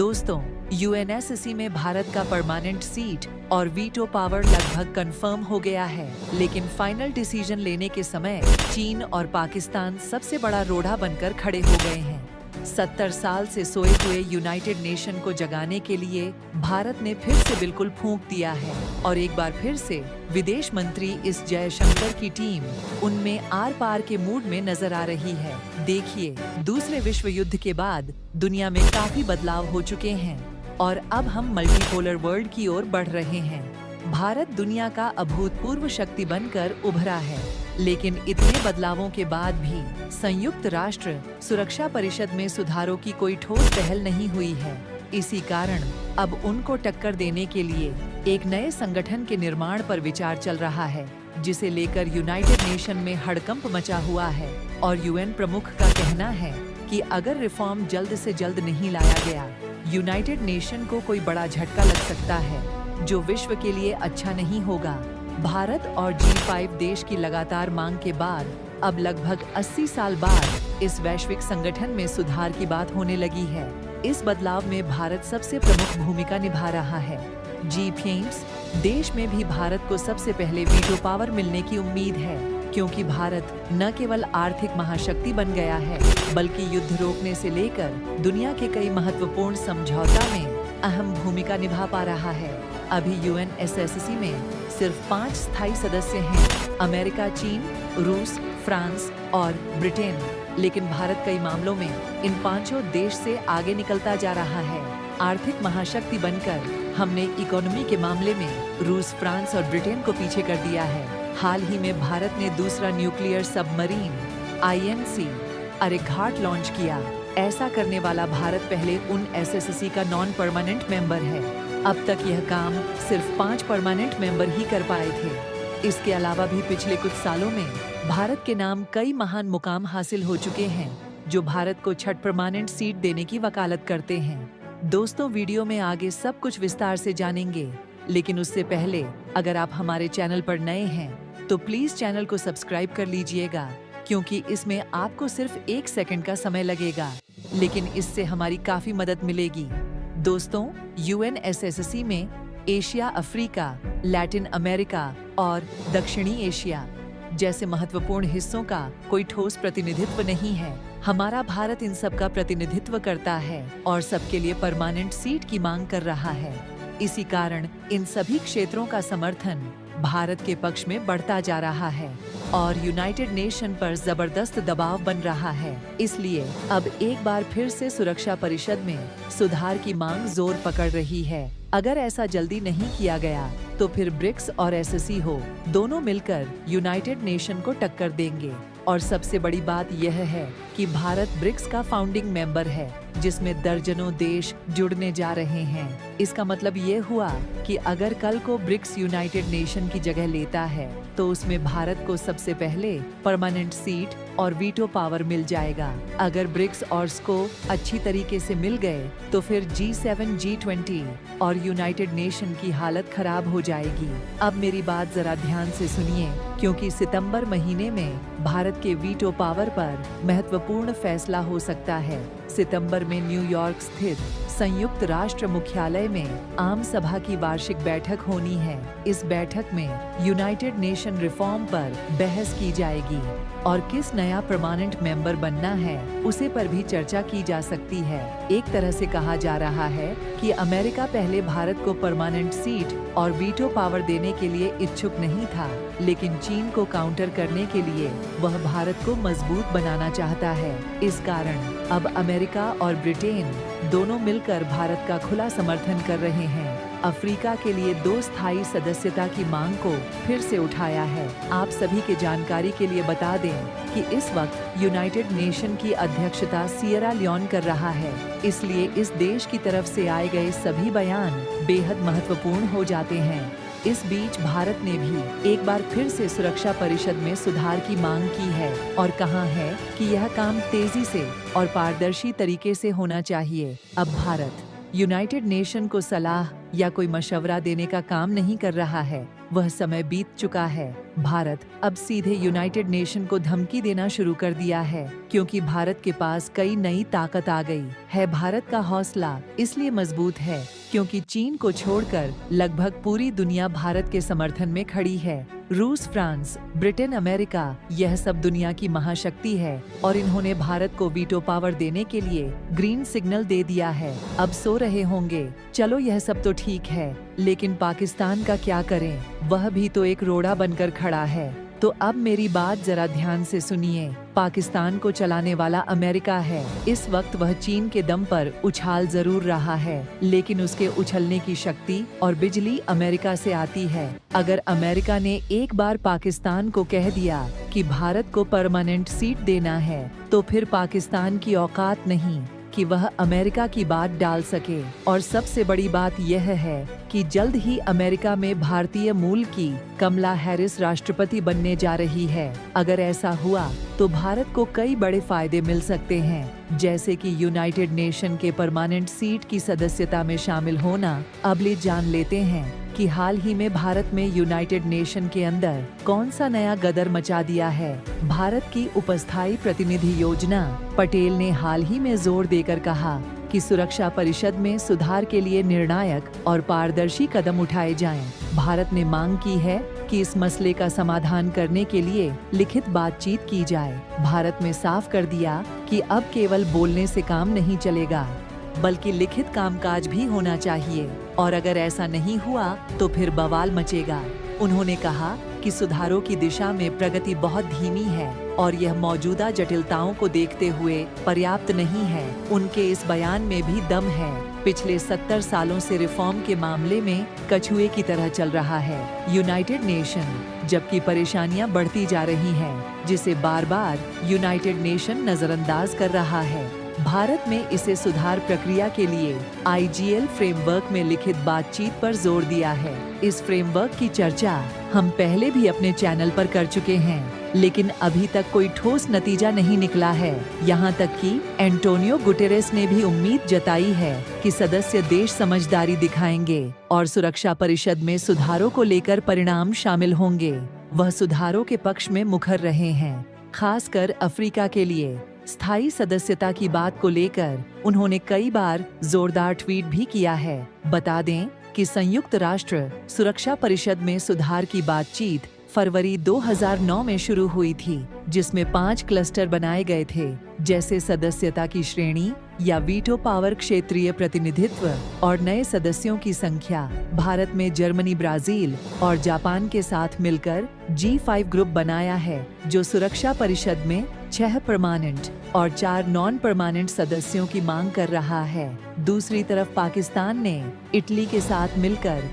दोस्तों, यूएनएससी में भारत का परमानेंट सीट और वीटो पावर लगभग कंफर्म हो गया है, लेकिन फाइनल डिसीजन लेने के समय चीन और पाकिस्तान सबसे बड़ा रोड़ा बनकर खड़े हो गए हैं। 70 साल से सोए हुए यूनाइटेड नेशन को जगाने के लिए भारत ने फिर से बिल्कुल फूंक दिया है और एक बार फिर से विदेश मंत्री इस जयशंकर की टीम उनमें आर पार के मूड में नजर आ रही है। देखिए, दूसरे विश्व युद्ध के बाद दुनिया में काफी बदलाव हो चुके हैं और अब हम मल्टीपोलर वर्ल्ड की ओर बढ़ रहे हैं। भारत दुनिया का अभूतपूर्व शक्ति बनकर उभरा है, लेकिन इतने बदलावों के बाद भी संयुक्त राष्ट्र सुरक्षा परिषद में सुधारों की कोई ठोस पहल नहीं हुई है। इसी कारण अब उनको टक्कर देने के लिए एक नए संगठन के निर्माण पर विचार चल रहा है, जिसे लेकर यूनाइटेड नेशन में हड़कंप मचा हुआ है और यूएन प्रमुख का कहना है कि अगर रिफॉर्म जल्द से जल्द नहीं लाया गया, यूनाइटेड नेशन को कोई बड़ा झटका लग सकता है, जो विश्व के लिए अच्छा नहीं होगा। भारत और G5 देश की लगातार मांग के बाद अब लगभग 80 साल बाद इस वैश्विक संगठन में सुधार की बात होने लगी है। इस बदलाव में भारत सबसे प्रमुख भूमिका निभा रहा है। G5 देश में भी भारत को सबसे पहले वीटो पावर मिलने की उम्मीद है, क्योंकि भारत न केवल आर्थिक महाशक्ति बन गया है, बल्कि युद्ध रोकने से लेकर दुनिया के कई महत्वपूर्ण समझौता में अहम भूमिका निभा पा रहा है। अभी यूएनएसएससी में सिर्फ 5 स्थायी सदस्य हैं: अमेरिका, चीन, रूस, फ्रांस और ब्रिटेन। लेकिन भारत कई मामलों में इन पांचों देश से आगे निकलता जा रहा है। आर्थिक महाशक्ति बनकर हमने इकोनॉमी के मामले में रूस, फ्रांस और ब्रिटेन को पीछे कर दिया है। हाल ही में भारत ने दूसरा nuclear submarine INC Arighat launch किया। ऐसा करने वाला भारत पहले उन एसएससी का नॉन परमानेंट मेंबर है। अब तक यह काम सिर्फ 5 परमानेंट मेंबर ही कर पाए थे। इसके अलावा भी पिछले कुछ सालों में भारत के नाम कई महान मुकाम हासिल हो चुके हैं, जो भारत को छठ परमानेंट सीट देने की वकालत करते हैं। दोस्तों, वीडियो में आगे सब कुछ विस्तार से जानेंगे, लेकिन उससे पहले अगर आप हमारे चैनल पर नए हैं तो प्लीज चैनल को सब्सक्राइब कर लीजिएगा, क्योंकि इसमें आपको सिर्फ 1 सेकंड का समय लगेगा, लेकिन इससे हमारी काफी मदद मिलेगी। दोस्तों, यूएनएसएससी में एशिया, अफ्रीका, लैटिन अमेरिका और दक्षिणी एशिया जैसे महत्वपूर्ण हिस्सों का कोई ठोस प्रतिनिधित्व नहीं है। हमारा भारत इन सब का प्रतिनिधित्व करता है और सबके लिए परमानेंट सीट की मांग कर रहा है। इसी कारण इन सभी क्षेत्रों का समर्थन भारत के पक्ष में बढ़ता जा रहा है और यूनाइटेड नेशन पर जबरदस्त दबाव बन रहा है। इसलिए अब एक बार फिर से सुरक्षा परिषद में सुधार की मांग जोर पकड़ रही है। अगर ऐसा जल्दी नहीं किया गया तो फिर ब्रिक्स और एसएससी हो, दोनों मिलकर यूनाइटेड नेशन को टक्कर देंगे। और सबसे बड़ी बात यह है कि भारत ब्रिक्स का फाउंडिंग मेंबर है, जिसमें दर्जनों देश जुड़ने जा रहे हैं। इसका मतलब ये हुआ कि अगर कल को ब्रिक्स यूनाइटेड नेशन की जगह लेता है तो उसमें भारत को सबसे पहले परमानेंट सीट और वीटो पावर मिल जाएगा। अगर ब्रिक्स और स्को अच्छी तरीके से मिल गए तो फिर G7, G20 और यूनाइटेड नेशन की हालत खराब हो जाएगी। अब मेरी बात जरा ध्यान से सुनिए, क्योंकि सितंबर महीने में भारत के वीटो पावर पर महत्वपूर्ण फैसला हो सकता है। सितंबर में न्यूयॉर्क स्थित संयुक्त राष्ट्र मुख्यालय में आम सभा की वार्षिक बैठक होनी है। इस बैठक में यूनाइटेड नेशन रिफॉर्म पर बहस की जाएगी और किस नया परमानेंट मेंबर बनना है उसे पर भी चर्चा की जा सकती है। एक तरह से कहा जा रहा है कि अमेरिका पहले भारत को परमानेंट सीट और वीटो पावर देने के लिए इच्छुक नहीं था, लेकिन चीन को काउंटर करने के लिए वह भारत को मजबूत बनाना चाहता है। इस कारण अब अमेरिका और ब्रिटेन दोनों मिलकर भारत का खुला समर्थन कर रहे हैं। अफ्रीका के लिए 2 स्थायी सदस्यता की मांग को फिर से उठाया है। आप सभी के जानकारी के लिए बता दें कि इस वक्त यूनाइटेड नेशन की अध्यक्षता सियरा लियोन कर रहा है, इसलिए इस देश की तरफ से आए गए सभी बयान बेहद महत्वपूर्ण हो जाते हैं। इस बीच भारत ने भी एक बार फिर से सुरक्षा परिषद में सुधार की मांग की है और कहा है कि यह काम तेजी से और पारदर्शी तरीके से होना चाहिए। अब भारत यूनाइटेड नेशन को सलाह या कोई मशवरा देने का काम नहीं कर रहा है। वह समय बीत चुका है। भारत अब सीधे यूनाइटेड नेशन को धमकी देना शुरू कर दिया है, क्योंकि भारत के पास कई नई ताकत आ गई है। भारत का हौसला इसलिए मजबूत है क्योंकि चीन को छोड़कर लगभग पूरी दुनिया भारत के समर्थन में खड़ी है। रूस, फ्रांस, ब्रिटेन, अमेरिका, यह सब दुनिया की महाशक्ति है और इन्होंने भारत को वीटो पावर देने के लिए ग्रीन सिग्नल दे दिया है। अब सो रहे होंगे, चलो यह सब तो ठीक है, लेकिन पाकिस्तान का क्या करें? वह भी तो एक रोड़ा बनकर खड़ा है। तो अब मेरी बात जरा ध्यान से सुनिए। पाकिस्तान को चलाने वाला अमेरिका है। इस वक्त वह चीन के दम पर उछाल जरूर रहा है, लेकिन उसके उछलने की शक्ति और बिजली अमेरिका से आती है। अगर अमेरिका ने एक बार पाकिस्तान को कह दिया कि भारत को परमानेंट सीट देना है, तो फिर पाकिस्तान की औकात नहीं कि वह अमेरिका की बात डाल सके। और सबसे बड़ी बात यह है कि जल्द ही अमेरिका में भारतीय मूल की कमला हैरिस राष्ट्रपति बनने जा रही है। अगर ऐसा हुआ तो भारत को कई बड़े फायदे मिल सकते हैं, जैसे कि यूनाइटेड नेशन के परमानेंट सीट की सदस्यता में शामिल होना। अब ले जान लेते हैं कि हाल ही में भारत में यूनाइटेड नेशन के अंदर कौन सा नया गदर मचा दिया है। भारत की उपस्थायी प्रतिनिधि योजना पटेल ने हाल ही में जोर देकर कहा कि सुरक्षा परिषद में सुधार के लिए निर्णायक और पारदर्शी कदम उठाए जाएं। भारत ने मांग की है कि इस मसले का समाधान करने के लिए लिखित बातचीत की जाए। भारत में साफ कर दिया कि अब केवल बोलने से काम नहीं चलेगा, बल्कि लिखित कामकाज भी होना चाहिए, और अगर ऐसा नहीं हुआ तो फिर बवाल मचेगा। उन्होंने कहा कि सुधारों की दिशा में प्रगति बहुत धीमी है और यह मौजूदा जटिलताओं को देखते हुए पर्याप्त नहीं है। उनके इस बयान में भी दम है। पिछले 70 सालों से रिफॉर्म के मामले में कछुए की तरह चल रहा है यूनाइटेड नेशन, जबकि परेशानियां बढ़ती जा रही हैं, जिसे बार बार यूनाइटेड नेशन नजरअंदाज कर रहा है। भारत में इसे सुधार प्रक्रिया के लिए IGL फ्रेमवर्क में लिखित बातचीत पर जोर दिया है। इस फ्रेमवर्क की चर्चा हम पहले भी अपने चैनल पर कर चुके हैं, लेकिन अभी तक कोई ठोस नतीजा नहीं निकला है। यहाँ तक कि एंटोनियो गुटेरेस ने भी उम्मीद जताई है कि सदस्य देश समझदारी दिखाएंगे और सुरक्षा परिषद में सुधारों को लेकर परिणाम शामिल होंगे। वह सुधारों के पक्ष में मुखर रहे हैं, खासकर अफ्रीका के लिए स्थायी सदस्यता की बात को लेकर उन्होंने कई बार जोरदार ट्वीट भी किया है। बता दें कि संयुक्त राष्ट्र सुरक्षा परिषद में सुधार की बातचीत फरवरी 2009 में शुरू हुई थी, जिसमें 5 क्लस्टर बनाए गए थे, जैसे सदस्यता की श्रेणी या वीटो पावर, क्षेत्रीय प्रतिनिधित्व और नए सदस्यों की संख्या। भारत में जर्मनी, ब्राजील और जापान के साथ मिलकर G5 ग्रुप बनाया है, जो सुरक्षा परिषद में 6 परमानेंट और 4 नॉन परमानेंट सदस्यों की मांग कर रहा है। दूसरी तरफ पाकिस्तान ने इटली के साथ मिलकर